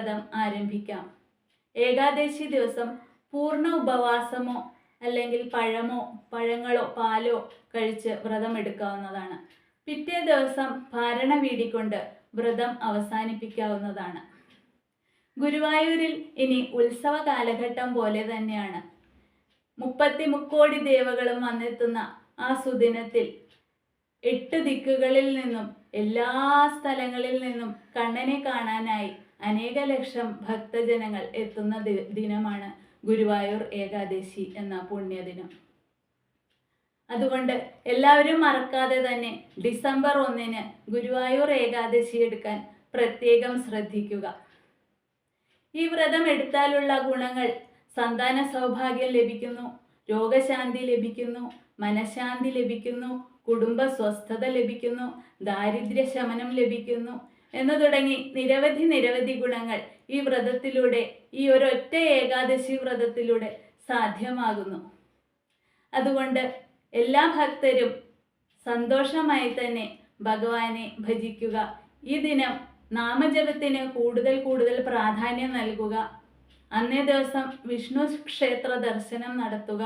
വ്രതം ആരംഭിക്കാം. ഏകാദശി ദിവസം പൂർണ്ണ ഉപവാസമോ അല്ലെങ്കിൽ പഴങ്ങളോ പാലോ കഴിച്ച് വ്രതം എടുക്കാവുന്നതാണ്. പിറ്റേ ദിവസം പാരണ വീടിക്കൊണ്ട് വ്രതം അവസാനിപ്പിക്കാവുന്നതാണ്. ഗുരുവായൂരിൽ ഇനി ഉത്സവ കാലഘട്ടം പോലെ തന്നെയാണ്. 33 ദേവകളും വന്നെത്തുന്ന ആ സുദിനത്തിൽ 8 ദിക്കുകളിൽ നിന്നും എല്ലാ സ്ഥലങ്ങളിൽ നിന്നും കണ്ണനെ കാണാനായി അനേക ലക്ഷം ഭക്തജനങ്ങൾ എത്തുന്ന ദിനമാണ് ഗുരുവായൂർ ഏകാദശി എന്ന പുണ്യദിനം. അതുകൊണ്ട് എല്ലാവരും മറക്കാതെ തന്നെ ഡിസംബർ 1 ഗുരുവായൂർ ഏകാദശി എടുക്കാൻ പ്രത്യേകം ശ്രദ്ധിക്കുക. ഈ വ്രതം എടുത്താലുള്ള ഗുണങ്ങൾ: സന്താന സൗഭാഗ്യം ലഭിക്കുന്നു, രോഗശാന്തി ലഭിക്കുന്നു, മനഃശാന്തി ലഭിക്കുന്നു, കുടുംബ സ്വസ്ഥത ലഭിക്കുന്നു, ദാരിദ്ര്യ ശമനം ലഭിക്കുന്നു എന്നു തുടങ്ങി നിരവധി ഗുണങ്ങൾ ഈ വ്രതത്തിലൂടെ, ഈ ഒരൊറ്റ ഏകാദശി വ്രതത്തിലൂടെ സാധ്യമാകുന്നു. അതുകൊണ്ട് എല്ലാ ഭക്തരും സന്തോഷമായി തന്നെ ഭഗവാനെ ഭജിക്കുക. ഈ ദിനം നാമജപത്തിന് കൂടുതൽ പ്രാധാന്യം നൽകുക. അന്നേ ദിവസം വിഷ്ണു ക്ഷേത്ര ദർശനം നടത്തുക.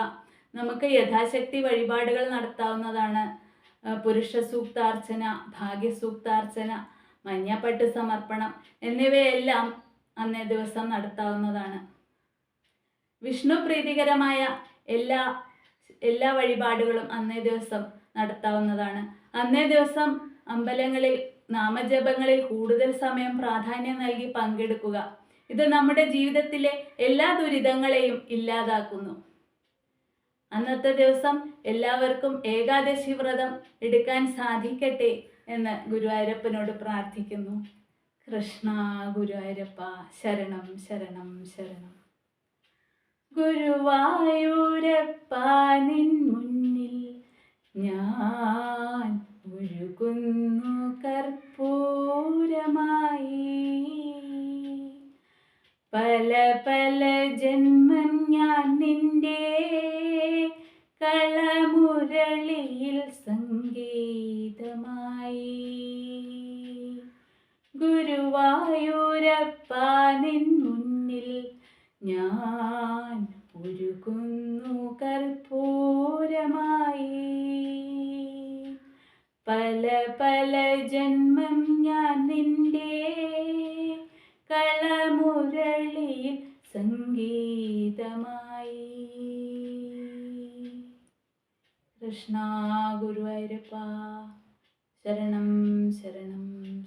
നമുക്ക് യഥാശക്തി വഴിപാടുകൾ നടത്താവുന്നതാണ്. പുരുഷ സൂക്താർച്ചന, ഭാഗ്യസൂക്താർച്ചന, മഞ്ഞപ്പട്ട് സമർപ്പണം എന്നിവയെല്ലാം അന്നേ ദിവസം നടത്താവുന്നതാണ്. വിഷ്ണു പ്രീതികരമായ എല്ലാ വഴിപാടുകളും അന്നേ ദിവസം നടത്താവുന്നതാണ്. അന്നേ ദിവസം അമ്പലങ്ങളിൽ നാമജപങ്ങളിൽ കൂടുതൽ സമയം പ്രാധാന്യം നൽകി പങ്കെടുക്കുക. ഇത് നമ്മുടെ ജീവിതത്തിലെ എല്ലാ ദുരിതങ്ങളെയും ഇല്ലാതാക്കുന്നു. അന്നത്തെ ദിവസം എല്ലാവർക്കും ഏകാദശി വ്രതം എടുക്കാൻ സാധിക്കട്ടെ എന്ന് ഗുരുവായൂരപ്പനോട് പ്രാർത്ഥിക്കുന്നു. കൃഷ്ണ ഗുരുവായൂരപ്പ ശരണം ശരണം ശരണം. ഗുരുവായൂരപ്പ നിൻ മുന്നിൽ ഞാൻ ഒഴുകുന്നു കർപ്പൂരമായി. പല ജന്മം ഞാൻ നിന്റെ കളമുരളിയിൽ സംഗീതമായി. ഗുരുവായൂരപ്പ നിൻ മുന്നിൽ ഞാൻ ഒഴുകുന്നു കർപ്പൂരമായി. പല ജന്മം ഞാൻ നിന്റെ കളമുരളിയിൽ സംഗീതമായി. കൃഷ്ണ ഗുരുവായൂരപ്പ ശരണം ശരണം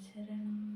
ശരണം.